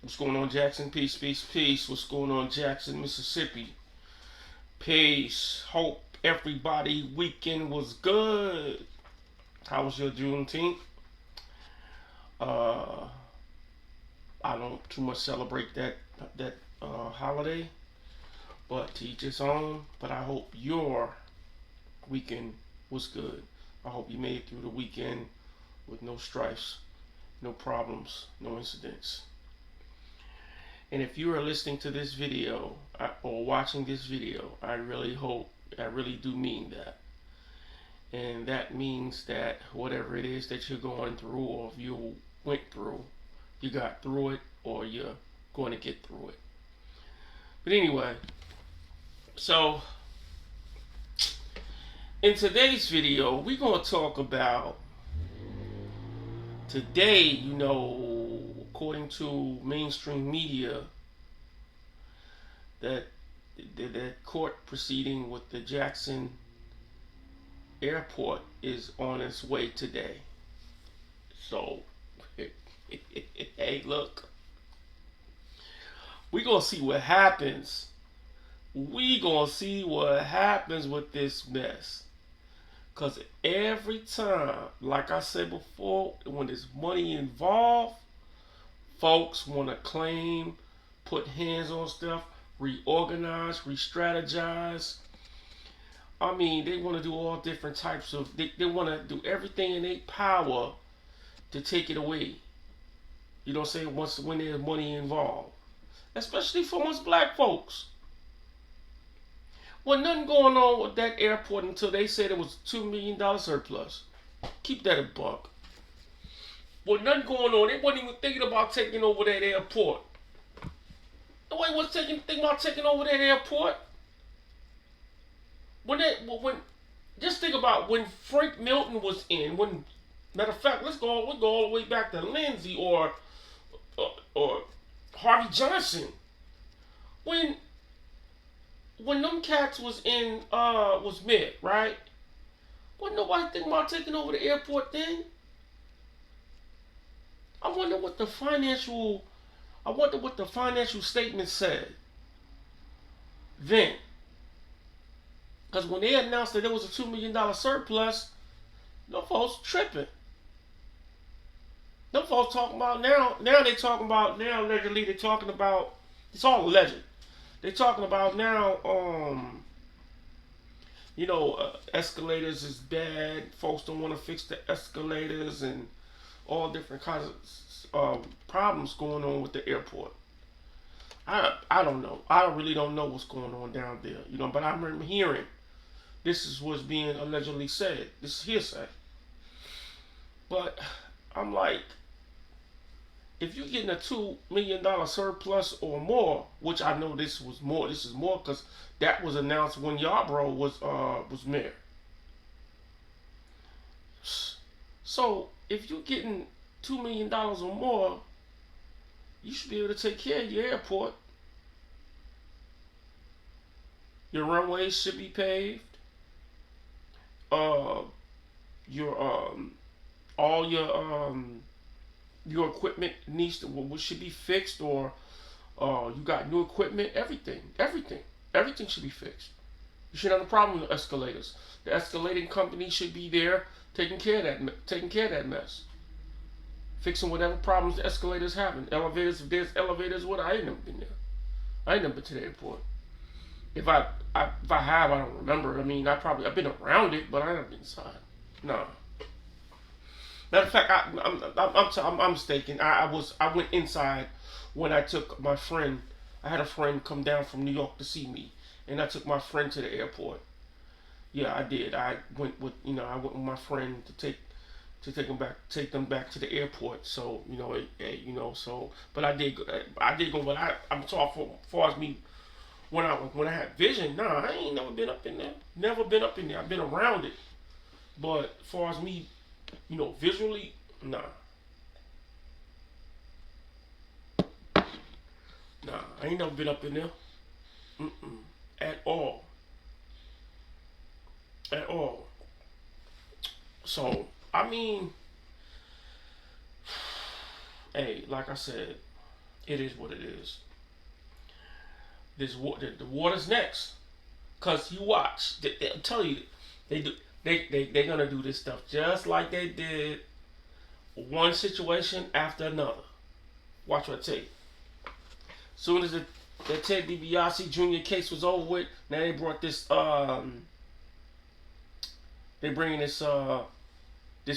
What's going on, Jackson? Peace, peace, peace. What's going on, Jackson, Mississippi? Peace. Hope everybody weekend was good. How was your Juneteenth? Uh, I don't too much celebrate that holiday, but to each his own. But I hope your weekend was good. I hope you made it through the weekend with no strifes, no problems, no incidents. And if you are listening to this video or watching this video, I really do mean that. And that means that whatever it is that you're going through, or if you went through, you got through it, or you're going to get through it. But anyway, so in today's video, we're going to talk about today, according to mainstream media, that court proceeding with the Jackson airport is on its way today. So, hey, look, we're going to see what happens. We're going to see what happens with this mess. Because every time, like I said before, when there's money involved, folks want to claim, put hands on stuff, reorganize, re-strategize. I mean, they want to do all different types of, they want to do everything in their power to take it away. You know what I'm saying? When there's money involved. Especially for us black folks. Well, nothing going on with that airport until they said it was $2 million surplus. Keep that a buck. Well, nothing going on. They wasn't even thinking about taking over that airport. Nobody was thinking about taking over that airport. Just think about when Frank Milton was in. Matter of fact, we'll go all the way back to Lindsay or Harvey Johnson. When them cats was in was mid, right? Wasn't nobody thinking about taking over the airport then? I wonder what the financial statement said then. Because when they announced that there was a $2 million surplus, them folks tripping. Them folks talking about now allegedly they're talking about, it's all alleged. They're talking about now, escalators is bad. Folks don't want to fix the escalators and all different kinds of problems going on with the airport. I don't know. I really don't know what's going on down there, but I remember hearing this is what's being allegedly said. This is hearsay. But I'm like, if you're getting a $2 million surplus or more, which I know this is more because that was announced when Yarborough was mayor. So if you're getting $2 million or more, you should be able to take care of your airport. Your runways should be paved. Your equipment should be fixed, or you got new equipment. Everything should be fixed. You shouldn't have a problem with escalators. The escalating company should be there taking care of that mess, fixing whatever problems the escalators having. Elevators, if there's elevators, I ain't never been there. I ain't never been to the airport. If I have, I don't remember. I mean, I've been around it, but I haven't been inside. No. Matter of fact, I'm mistaken. I went inside when I took my friend. I had a friend come down from New York to see me, and I took my friend to the airport. Yeah, I did. I went with my friend to take them back to the airport. So but I did go. But I'm talking for far as me when I had vision. Nah, I ain't never been up in there. Never been up in there. I've been around it, but as far as me, visually, nah. Nah, I ain't never been up in there. At all. At all. So, I mean, hey, like I said, It is what it is. The water's next. Cause you watch, I'll tell you, they do. They're gonna do this stuff just like they did one situation after another. Watch what I tell you. Soon as the Ted DiBiase Jr. case was over with, now they brought this. They bringing this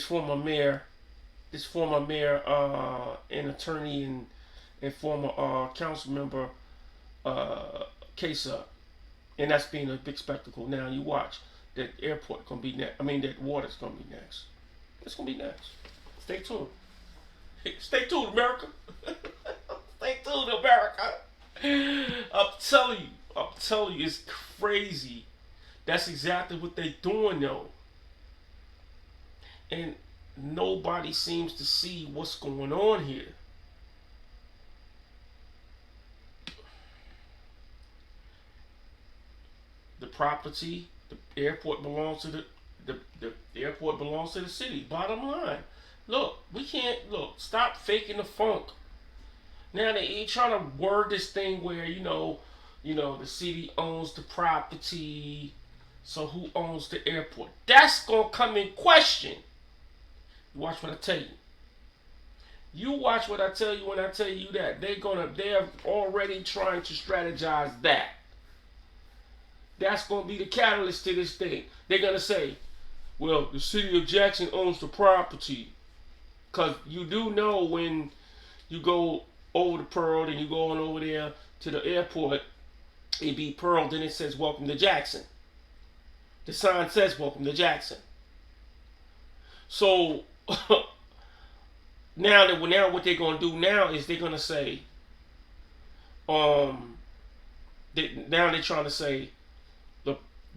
former mayor, and attorney and former council member case up, and that's being a big spectacle. Now you watch that airport gonna be next. I mean that water's gonna be next. It's gonna be next. Stay tuned. Stay tuned, America. Stay tuned, America. I'm telling you, it's crazy. That's exactly what they doing though. And nobody seems to see what's going on here. The property, the airport belongs to the airport belongs to the city. Bottom line. Look, we can't stop faking the funk. Now they trying to word this thing where the city owns the property. So who owns the airport? That's gonna come in question. You watch what I tell you. You watch what I tell you when I tell you that they're already trying to strategize that. That's gonna be the catalyst to this thing. They're gonna say, well, the city of Jackson owns the property. Cause you do know when you go over to Pearl and you go on over there to the airport, it be Pearl, then it says welcome to Jackson. The sign says welcome to Jackson. So now what they're gonna do now is they're gonna say, now they're trying to say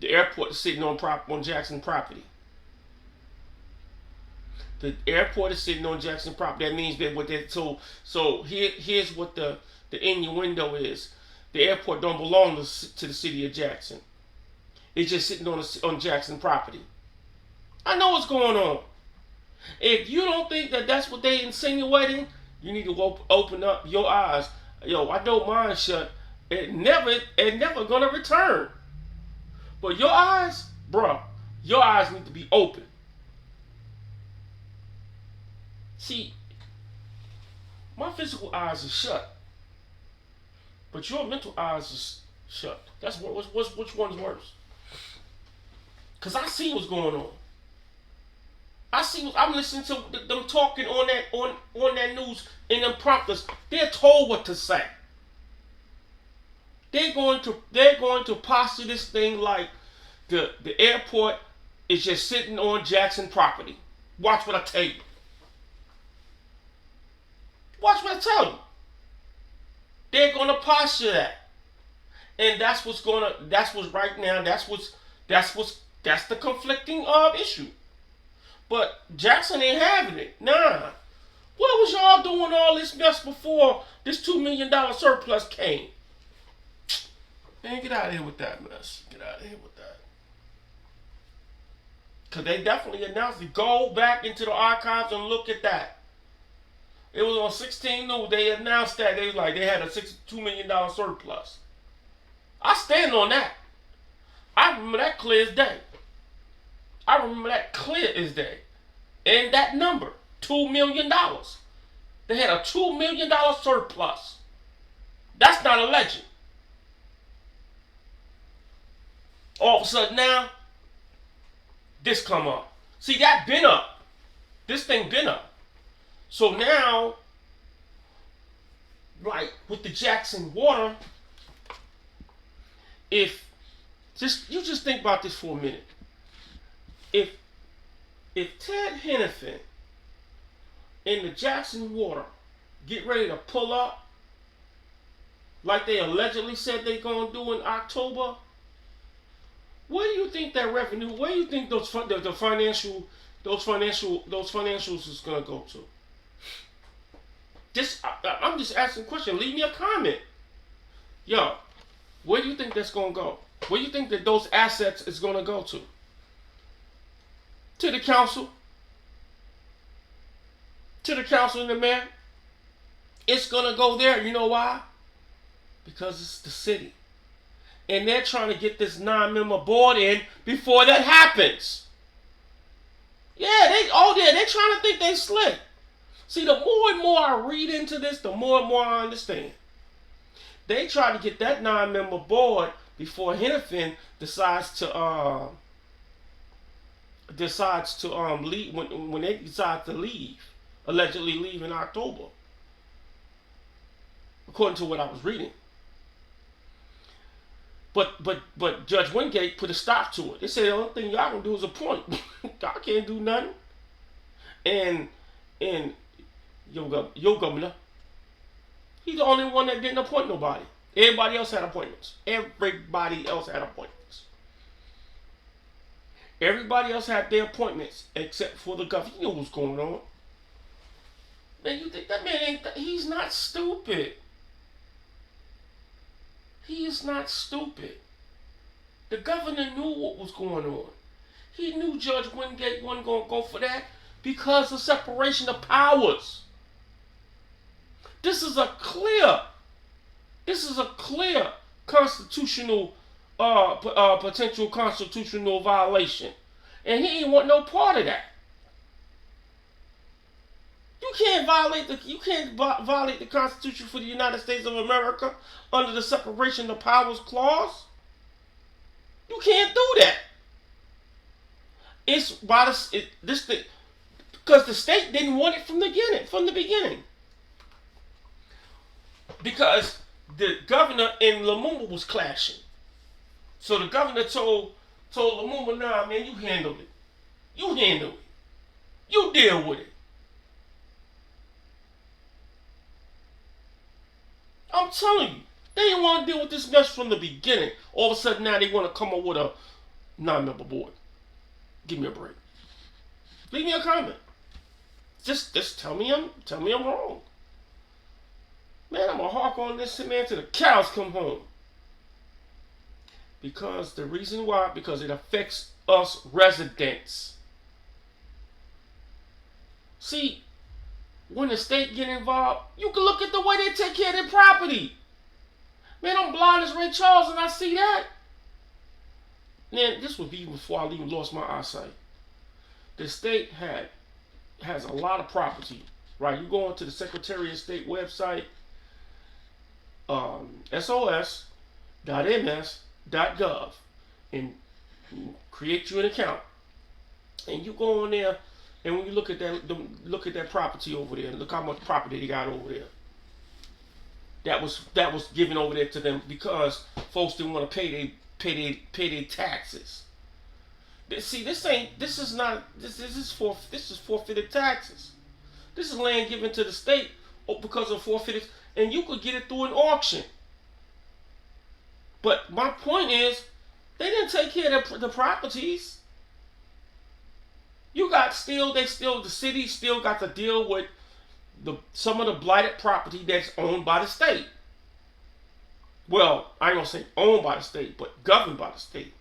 the airport is sitting on Jackson property. The airport is sitting on Jackson property. That means that what they here's what the innuendo is. The airport don't belong to the city of Jackson. It's just sitting on Jackson property. I know what's going on. If you don't think that that's what they insinuating, you need to open up your eyes. Yo, I know mine shut. It never gonna return. But your eyes, bro, your eyes need to be open. See, my physical eyes are shut, but your mental eyes is shut. That's which one's worse? Cause I see what's going on. I'm listening to them talking on that news in them prompters. They're told what to say. They're going to posture this thing like the airport is just sitting on Jackson property. Watch what I tell you. Watch what I tell you. They're gonna posture that, and that's the conflicting issue. But Jackson ain't having it. Nah. What was y'all doing all this mess before this $2 million surplus came? Man, get out of here with that mess. Get out of here with that. Because they definitely announced it. Go back into the archives and look at that. It was on 16 News. They announced that. They was like, they had a $2 million surplus. I stand on that. I remember that clear as day. And that number, $2 million. They had a $2 million surplus. That's not a legend. All of a sudden now, this come up. See, that been up. This thing been up. So now, like with the Jackson water, you just think about this for a minute. If Ted Hennepin and the Jackson water get ready to pull up, like they allegedly said they're gonna do in October, where do you think that revenue? Where do you think those financials is gonna go to? I'm just asking a question. Leave me a comment. Yo, where do you think that's gonna go? Where do you think that those assets is gonna go to? To the council? To the council and the mayor? It's gonna go there. You know why? Because it's the city. And they're trying to get this 9-member board in before that happens. Yeah, they're trying to think they slick. See, the more and more I read into this, the more and more I understand. They try to get that 9-member board before Hennepin decides to leave when they decide to leave, allegedly leave in October, according to what I was reading. But Judge Wingate put a stop to it. They said the only thing y'all can do is appoint. Y'all can't do nothing. And your governor, he's the only one that didn't appoint nobody. Everybody else had appointments. Everybody else had appointments. Everybody else had their appointments except for the governor. He knew what was going on. Man, you think that man ain't... He's not stupid. He is not stupid. The governor knew what was going on. He knew Judge Wingate wasn't going to go for that because of separation of powers. This is a clear constitutional, potential constitutional violation. And he ain't want no part of that. You can't violate the Constitution for the United States of America under the separation of powers clause. You can't do that. It's by this thing because the state didn't want it from the beginning. Because the governor and Lumumba was clashing. So the governor told Lumumba, nah, man, you handle it. You handle it. You deal with it. I'm telling you, they didn't want to deal with this mess from the beginning. All of a sudden now they want to come up with a 9-member board. Give me a break. Leave me a comment. Just tell me I'm wrong. Man, I'm gonna hark on this man till the cows come home. Because the reason why, because it affects us residents. See, when the state get involved, you can look at the way they take care of their property. Man, I'm blind as Ray Charles and I see that. Man, this would be before I even lost my eyesight. The state has a lot of property, right? You go onto the Secretary of State website, sos.ms.gov, and create you an account. And you go on there, and when you look at that property over there, look how much property they got over there. That was given over there to them because folks didn't want to pay their taxes. See, this is forfeited taxes. This is land given to the state because of forfeited, and you could get it through an auction. But my point is, they didn't take care of the properties. The city still got to deal with some of the blighted property that's owned by the state. Well, I ain't gonna say owned by the state, but governed by the state.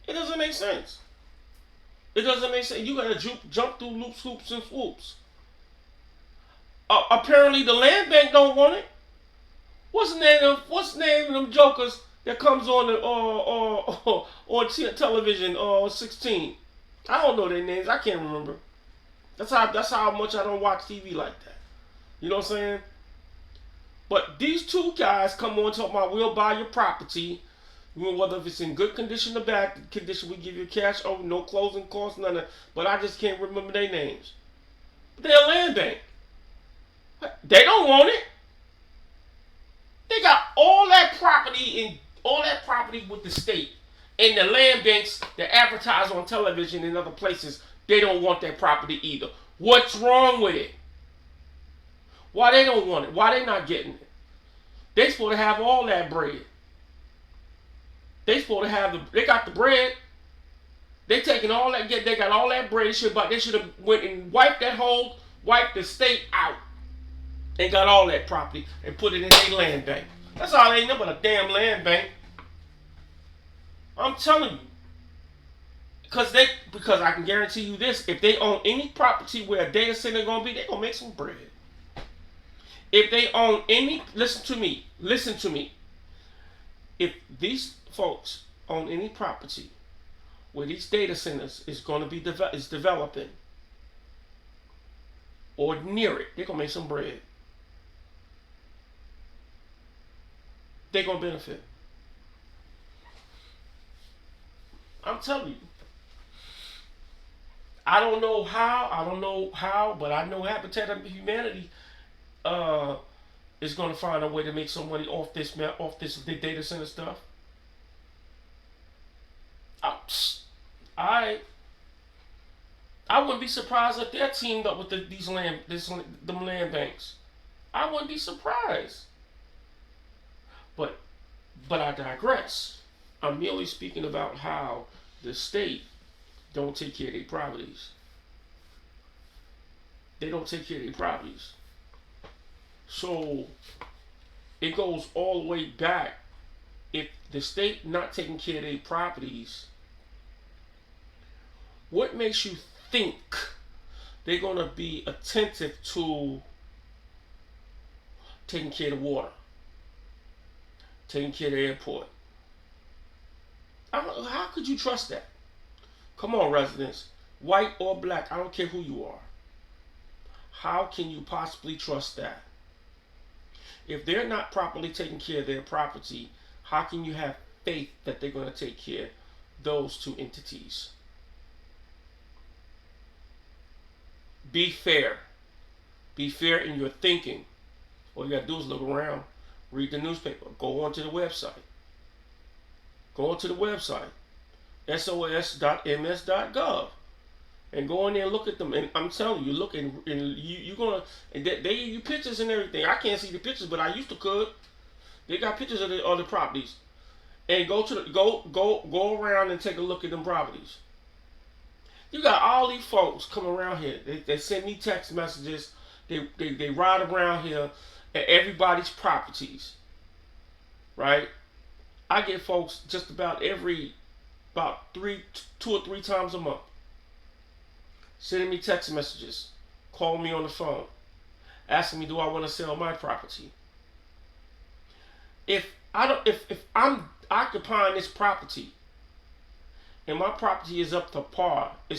It doesn't make sense. It doesn't make sense. You gotta jump through loops, hoops, and swoops. Apparently, the land bank don't want it. What's the name of them jokers that comes on on television? 16. I don't know their names. I can't remember. That's how much I don't watch TV like that. You know what I'm saying? But these two guys come on talking about we'll buy your property, whether if it's in good condition or bad condition, we give you cash over, no closing costs, none of that. But I just can't remember their names. They're a land bank. They don't want it. They got all that property with the state. And the land banks that advertise on television and other places, they don't want that property either. What's wrong with it? Why they don't want it? Why they not getting it? They supposed to have all that bread. They got the bread. They taking all that, they got all that bread. They should have went and wiped the state out and got all that property and put it in their land bank. That's all they know but a damn land bank. I'm telling you. Because I can guarantee you this, if they own any property where a data center gonna be, they're gonna make some bread. If they own any, listen to me. If these folks own any property where these data centers is going to be is developing or near it, they're gonna make some bread. They're gonna benefit. I'm telling you. I don't know how. I don't know how, but I know Habitat of Humanity uh, is going to find a way to make some money off this data center stuff. I I wouldn't be surprised if they're teamed up with them land banks. I wouldn't be surprised. But I digress. I'm merely speaking about how the state don't take care of their properties. They don't take care of their properties. So it goes all the way back. If the state not taking care of their properties, what makes you think they're going to be attentive to taking care of the water, taking care of the airport? How could you trust that? Come on, residents, white or black, I don't care who you are. How can you possibly trust that? If they're not properly taking care of their property, how can you have faith that they're going to take care of those two entities? Be fair. Be fair in your thinking. All you got to do is look around, read the newspaper, go onto the website. Go onto the website, sos.ms.gov, and go in there and look at them. And I'm telling you, look and you're gonna. And they give you pictures and everything. I can't see the pictures, but I used to could. They got pictures of the properties, and go around and take a look at them properties. You got all these folks come around here. They send me text messages. They ride around here at everybody's properties, right? I get folks just about two or three times a month, sending me text messages, calling me on the phone, asking me, do I want to sell my property? If I'm occupying this property, and my property is up to par, I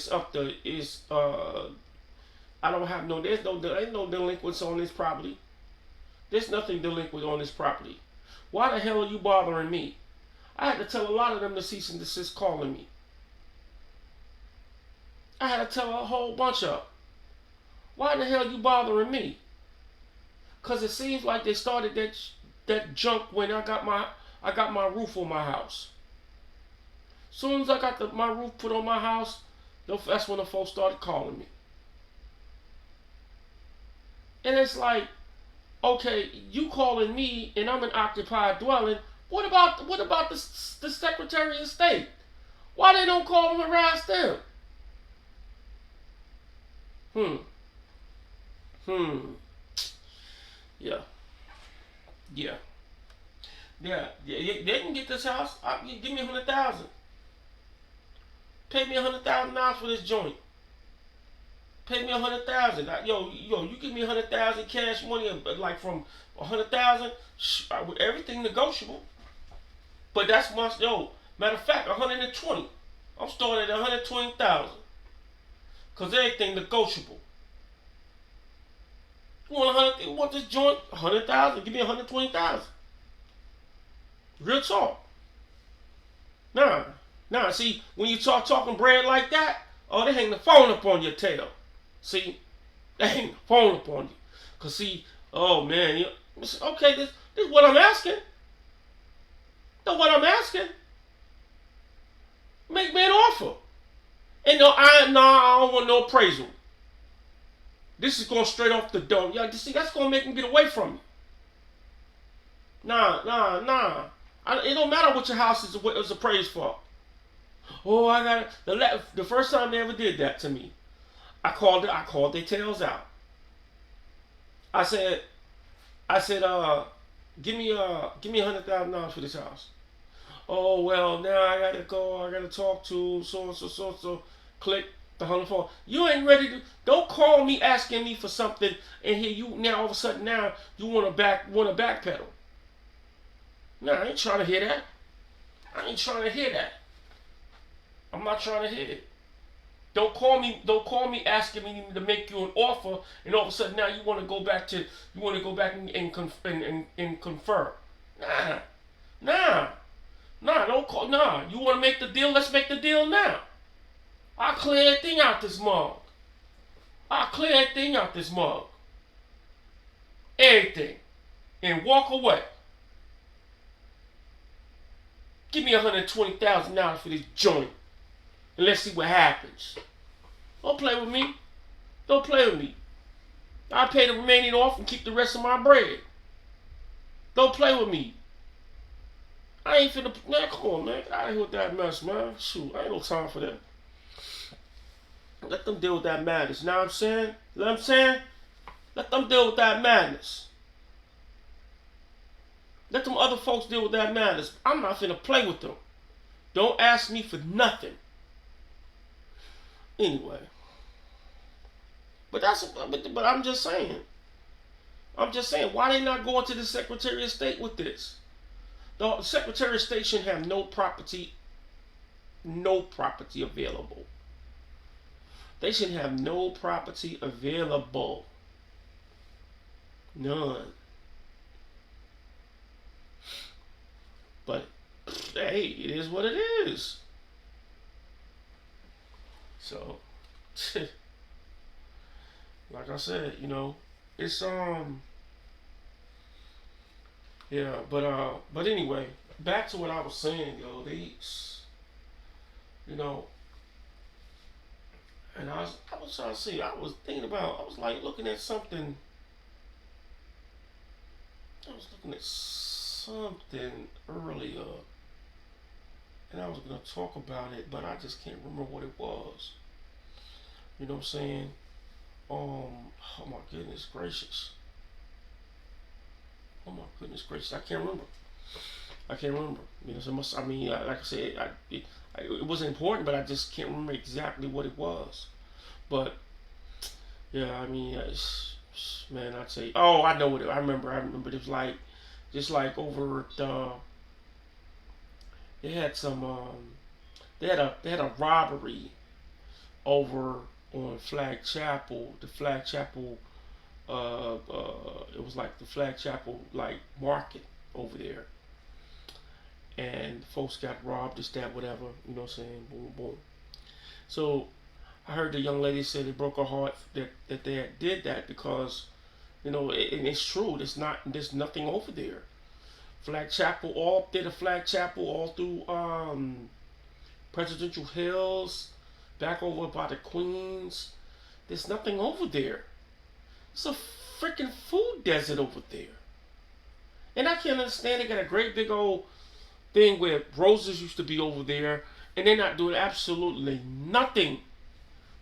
don't have there ain't no delinquents on this property. There's nothing delinquent on this property. Why the hell are you bothering me? I had to tell a lot of them to cease and desist calling me. I had to tell a whole bunch of them. Why the hell are you bothering me? Because it seems like they started that junk when I got my roof on my house. Soon as I got my roof put on my house, that's when the folks started calling me. And it's like, okay, you calling me and I'm an occupied dwelling. What about the Secretary of State? Why they don't call them and harass them? Yeah. They can get this house. Give me $100,000. Pay me $100,000 for this joint. Pay me $100,000. Yo, you give me $100,000 cash money, like from $100,000. Everything negotiable. But that's matter of fact, 120. I'm starting at 120,000. Cause everything negotiable. You want this joint? 100,000. Give me 120,000. Real talk. Nah. See, when you talking bread like that, they hang the phone up on your tail. See, they hang the phone up on you. Cause see, oh man, okay, this is what I'm asking. That's what I'm asking. Make me an offer. And I don't want no appraisal. This is going straight off the dome. Yeah, see, that's going to make me get away from you. Nah. It don't matter what your house is appraised for. Oh, I got it. The first time they ever did that to me, I called their tails out. I said, give me $100,000 for this house. Oh well, now I gotta go. I gotta talk to so. Click. The 104. You ain't ready to. Don't call me asking me for something, and here you now all of a sudden now you want to backpedal. No, I ain't trying to hear that. I ain't trying to hear that. I'm not trying to hear it. Don't call me. Don't call me asking me to make you an offer, and all of a sudden now you want to go back to. You want to go back and confer. Nah, nah, nah. Don't call. Nah. You want to make the deal? Let's make the deal now. I'll clear everything out this mug. I'll clear everything out this mug. Everything, and walk away. Give me $120,000 for this joint, and let's see what happens. Don't play with me. Don't play with me. I'll pay the remaining off and keep the rest of my bread. Don't play with me. I ain't finna. Man, come on, man. Get out of here with that mess, man. Shoot, I ain't no time for that. Let them deal with that madness. Know what I'm saying? You know what I'm saying? Let them deal with that madness. Let them other folks deal with that madness. I'm not finna play with them. Don't ask me for nothing. Anyway. But I'm just saying. Why they not going to the Secretary of State with this? The Secretary of State should have no property available. They should have no property available. None. But hey, it is what it is. So, like I said, it's yeah, but anyway, back to what I was saying, and I was trying to see, I was like looking at something. I was looking at something earlier, and I was gonna talk about it, but I just can't remember what it was. You know what I'm saying? Oh my goodness gracious. Oh my goodness gracious. I can't remember. Like I said, it wasn't important, but I just can't remember exactly what it was. But yeah, man, I'd say, oh, I know what I remember. It was like, just like over at, they had a robbery over on Flag Chapel. The Flag Chapel, it was like the Flag Chapel like market over there, and folks got robbed, this, that, whatever. You know what I'm saying? Boom, boom. So I heard the young lady say it broke her heart that they did that because, and it's true. There's nothing over there. Flag Chapel, all up there, the Flag Chapel, all through Presidential Hills, back over by the Queens. There's nothing over there. It's a freaking food desert over there. And I can't understand, they got a great big old thing where Roses used to be over there, and they're not doing absolutely nothing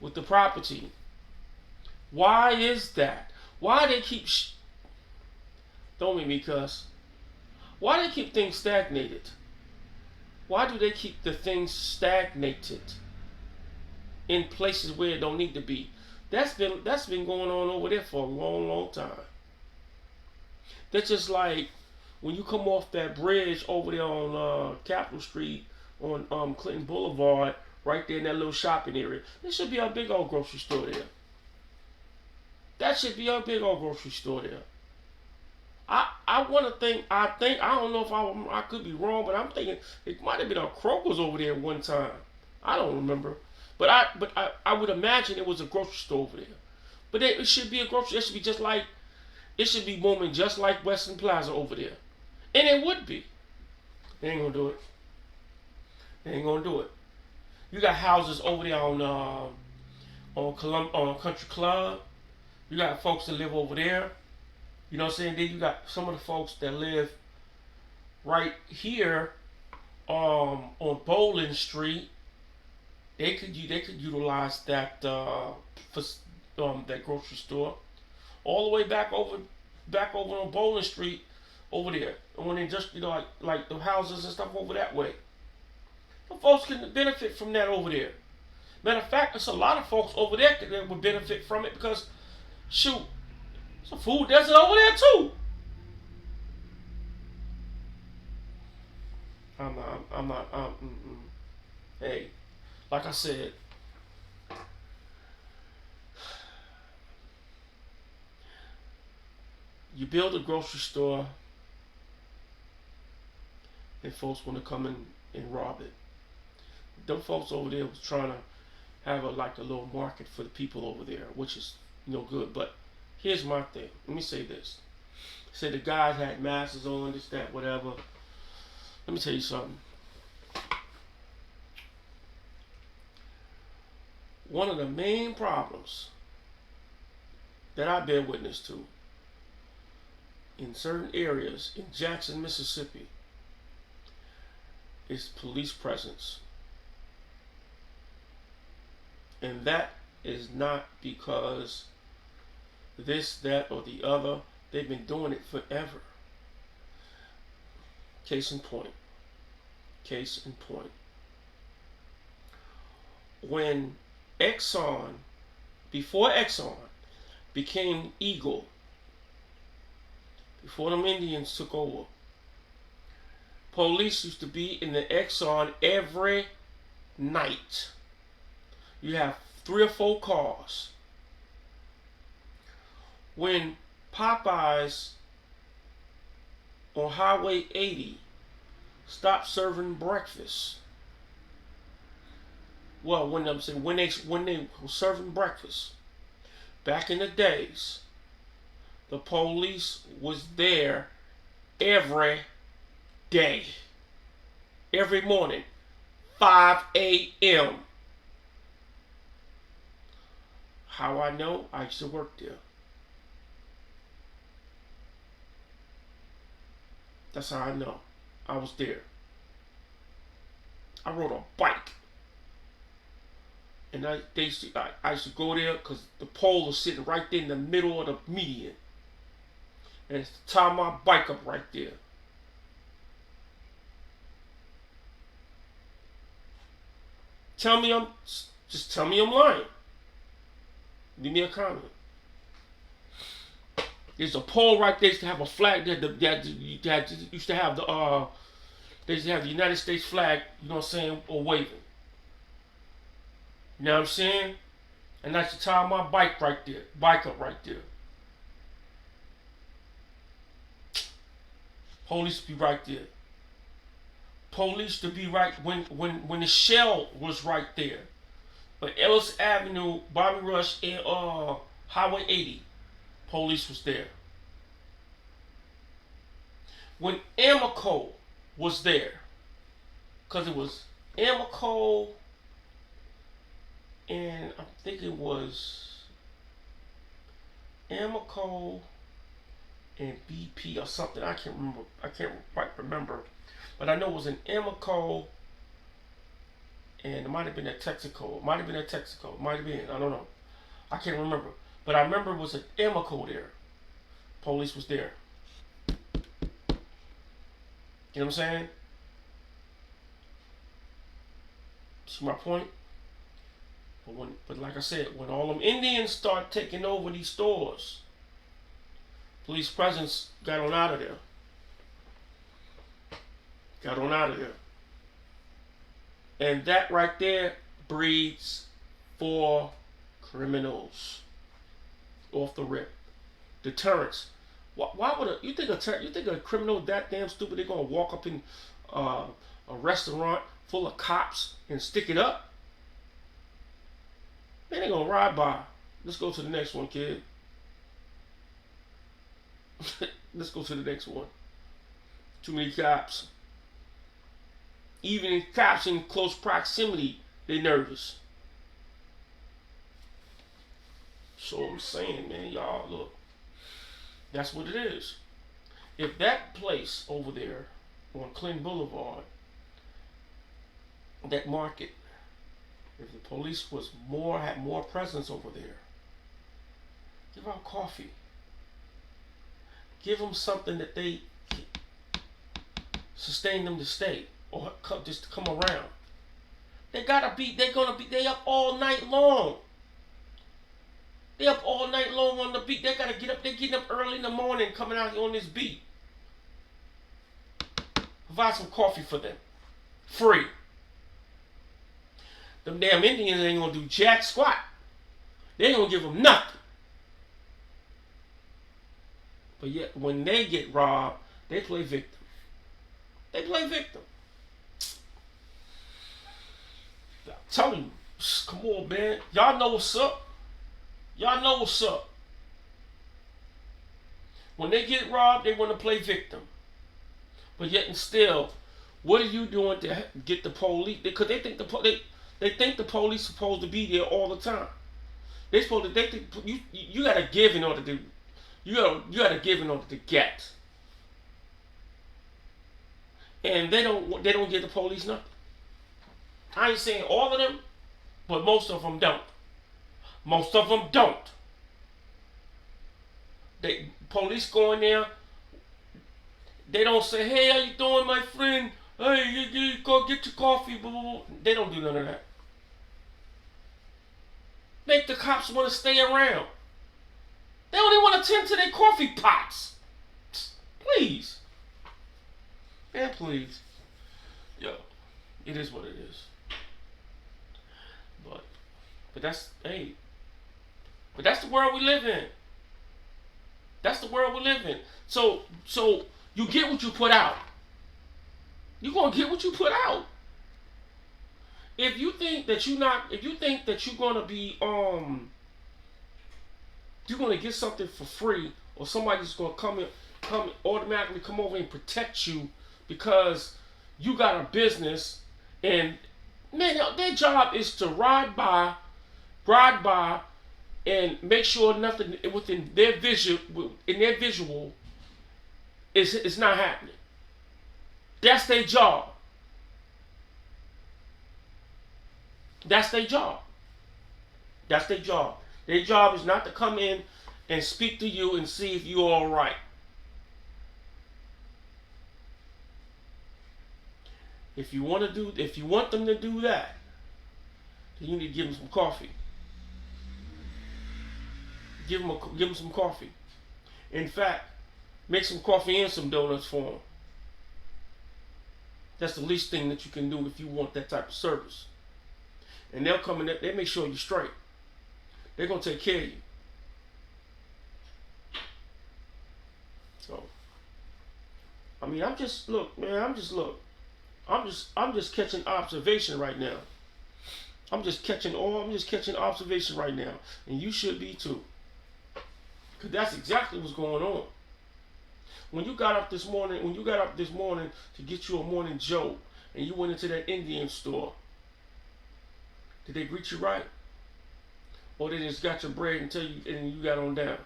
with the property. Why is that? Why they keep don't make me cuss. Why they keep things stagnated? Why do they keep the things stagnated in places where it don't need to be? That's been going on over there for a long, long time. That's just like when you come off that bridge over there on Capitol Street on Clinton Boulevard, right there in that little shopping area. There should be a big old grocery store there. That should be a big old grocery store there. I don't know if I could be wrong, but I'm thinking it might have been a Kroger's over there one time. I don't remember. But I would imagine it was a grocery store over there. But it should be a grocery. It should be booming just like Western Plaza over there. And it would be. They ain't gonna do it. They ain't gonna do it. You got houses over there on Country Club. You got folks that live over there. You know what I'm saying? Then you got some of the folks that live right here on Bowling Street. They could utilize that for that grocery store, all the way back over on Bowling Street over there. And when they just like the houses and stuff over that way, the folks can benefit from that over there. Matter of fact, there's a lot of folks over there that would benefit from it because, shoot, it's a food desert over there too. I'm not. Hey, like I said, you build a grocery store, and folks want to come in and rob it. Them folks over there was trying to have like a little market for the people over there, which is good. But here's my thing. Let me say this. Say the guys had masks on, this, that, whatever. Let me tell you something. One of the main problems that I've been witness to in certain areas in Jackson, Mississippi, is police presence. And that is not because this, that, or the other. They've been doing it forever. Case in point. Case in point. When Exxon, before Exxon became Eagle, before them Indians took over, police used to be in the Exxon every night. You have 3 or 4 cars. When Popeyes on Highway 80 stopped serving breakfast, well, when they were serving breakfast back in the days, the police was there every day, every morning, 5 a.m. How I know? I used to work there. That's how I know. I was there. I rode a bike. And I used to go there because the pole was sitting right there in the middle of the median. And it's to tie my bike up right there. Just tell me I'm lying. Leave me a comment. There's a pole right there. Used to have a flag there. Used to have they used to have the United States flag. You know what I'm saying, or waving. You know what I'm saying? And I used to tie my bike right there, bike up right there. Police be right there. Police to be right when the Shell was right there. But Ellis Avenue, Bobby Rush, and Highway 80, police was there. When Amoco was there, because it was Amoco, and I think it was Amoco and BP or something. I can't remember. I can't quite remember. But I know it was in Amoco, and it might have been at Texaco. It might have been at Texaco. It might have been. I don't know. I can't remember. But I remember it was at Amoco there. Police was there. You know what I'm saying? See my point? But like I said, when all them Indians start taking over these stores, police presence got on out of there. Got on out of there. And that right there breeds for criminals. Off the rip. Deterrence. Why would you think a criminal that damn stupid? They're gonna walk up in a restaurant full of cops and stick it up? Man, they gonna ride by. Let's go to the next one, kid. Let's go to the next one. Too many cops. Even in cops in close proximity, they nervous. So I'm saying, man, y'all, look. That's what it is. If that place over there on Clinton Boulevard, that market, if the police had more presence over there, give out coffee. Give them something that they sustain them to stay or just to come around. They up all night long. They up all night long on the beat. They gotta get up. They getting up early in the morning, coming out on this beat. Provide some coffee for them, free. Them damn Indians ain't gonna do jack squat. They ain't gonna give them nothing. But yet, when they get robbed, they play victim. They play victim. I'm telling you, come on, man. Y'all know what's up. Y'all know what's up. When they get robbed, they want to play victim. But yet and still, what are you doing to get the police? Because they think they think the police supposed to be there all the time. They think you gotta give in order to you gotta give in order to get. And they don't give the police nothing. I ain't saying all of them, but most of them don't. Most of them don't. Police go in there. They don't say, "Hey, how you doing, my friend? Hey, you go get your coffee." Blah, blah, blah. They don't do none of that. Make the cops want to stay around. They only want to tend to their coffee pots. Please, man, please. Yo, it is what it is. But that's But that's the world we live in. That's the world we live in. So you get what you put out. You're gonna get what you put out. If you think that you're gonna be you're gonna get something for free, or somebody's gonna come automatically come over and protect you because you got a business, and man, their job is to ride by and make sure nothing within their visual is not happening. That's their job. That's their job. That's their job. Their job is not to come in and speak to you and see if you're all right. If you want them to do that, then you need to give them some coffee. Give them some coffee. In fact, make some coffee and some donuts for them. That's the least thing that you can do if you want that type of service. And they'll come in there, they make sure you're straight. They're gonna take care of you. So, I mean, I'm just catching observation right now. I'm just catching observation right now, and you should be too. Because that's exactly what's going on. When you got up this morning to get you a morning jolt, and you went into that Indian store, did they greet you right? Or they just got your bread and you got on down?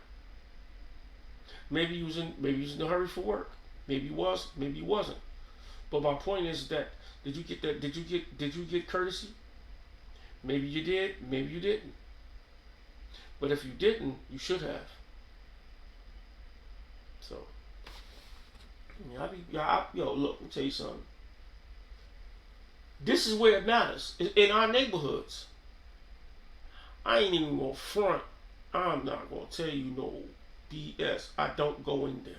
Maybe you was in a hurry for work. Maybe you was, maybe you wasn't. But my point is that did you get courtesy? Maybe you did, maybe you didn't. But if you didn't, you should have. So, look, let me tell you something. This is where it matters, in our neighborhoods. I ain't even gonna front. I'm not gonna tell you no BS. I don't go in there.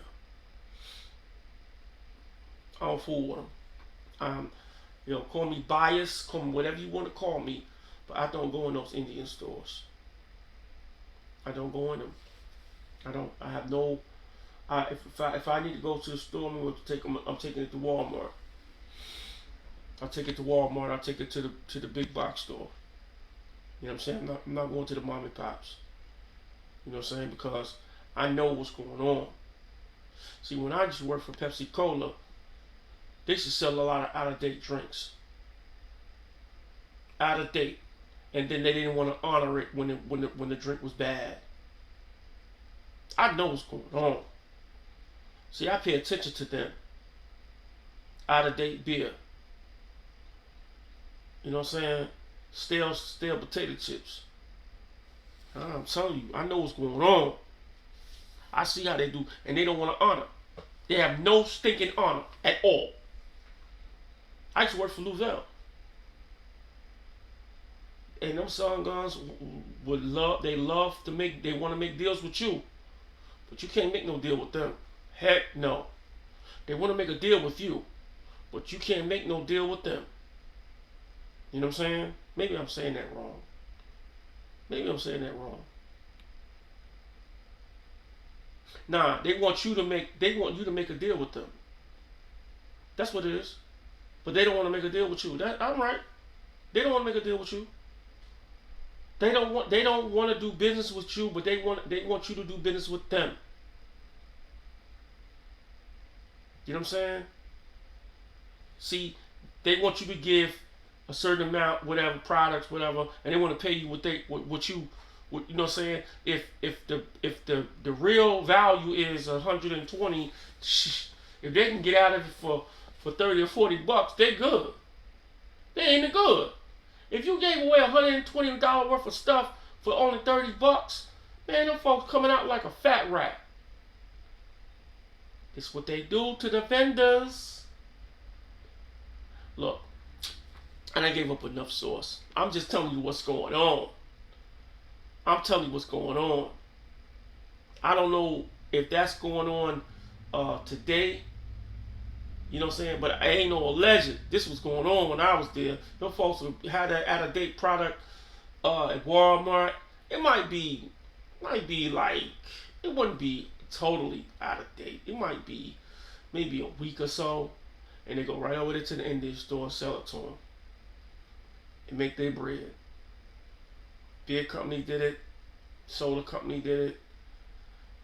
I don't fool with them. Call me biased, call me whatever you want to call me, but I don't go in those Indian stores. I don't go in them. I don't. I have no. If I need to go to the store, I'm taking it to Walmart. I'll take it to Walmart. I'll take it to the big box store. You know what I'm saying? I'm not going to the mom and pops. You know what I'm saying? Because I know what's going on. See, when I used to work for Pepsi Cola, they used to sell a lot of out-of-date drinks. Out of date. And then they didn't want to honor it when the drink was bad. I know what's going on. See, I pay attention to them. Out-of-date beer. You know what I'm saying? Stale potato chips. I'm telling you, I know what's going on. I see how they do, and they don't want to honor. They have no stinking honor at all. I used to work for Louvel. And them Sun Guns would love. They love to make. They want to make deals with you, but you can't make no deal with them. Heck no. They want to make a deal with you, but you can't make no deal with them. You know what I'm saying? Maybe I'm saying that wrong. Maybe I'm saying that wrong. Nah, they want you to make. They want you to make a deal with them. That's what it is. But they don't want to make a deal with you. That I'm right. They don't want to make a deal with you. They don't want. They don't want to do business with you, but they want. They want you to do business with them. You know what I'm saying? See, they want you to give a certain amount, whatever products, whatever, and they want to pay you what you you know what I'm saying? If the real value is 120, if they can get out of it for 30 or 40 bucks, they good. They ain't good. If you gave away $120 worth of stuff for only 30 bucks, man, them folks coming out like a fat rat. It's what they do to the vendors. Look, and I gave up enough sauce. I'm just telling you what's going on. I'm telling you what's going on. I don't know if that's going on today. You know what I'm saying? But I ain't no alleged. This was going on when I was there. Them folks had that out-of-date product at Walmart. It might be like, it wouldn't be totally out of date. It might be maybe a week or so, and they go right over there to the Indian store and sell it to them and make their bread. Beer company did it, soda company did it,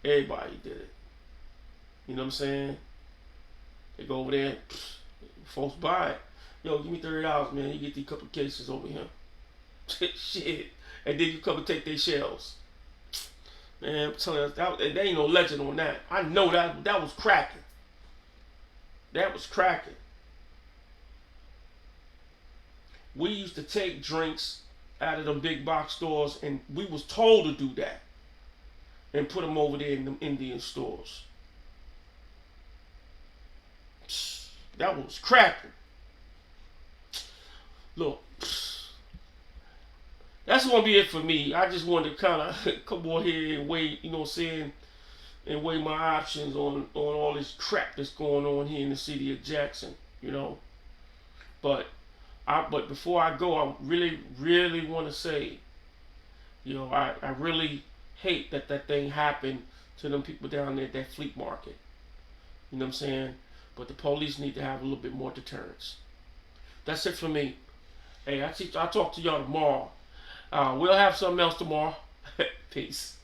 everybody did it. You know what I'm saying? They go over there, folks buy it. Yo, give me $30, man. You get these couple cases over here. Shit. And then you come and take their shells. Man, I'm telling you, there ain't no legend on that. I know that was cracking. That was cracking. We used to take drinks out of them big box stores, and we was told to do that. And put them over there in them Indian stores. That was cracking. Look, that's gonna be it for me. I just wanted to kind of come on here and weigh, you know what I'm saying, and weigh my options on all this crap that's going on here in the city of Jackson, you know. But before I go, I really want to say, you know, I really hate that thing happened to them people down there at that Fleet Market. You know what I'm saying? But the police need to have a little bit more deterrence. That's it for me. Hey, I'll talk to y'all tomorrow. We'll have something else tomorrow. Peace.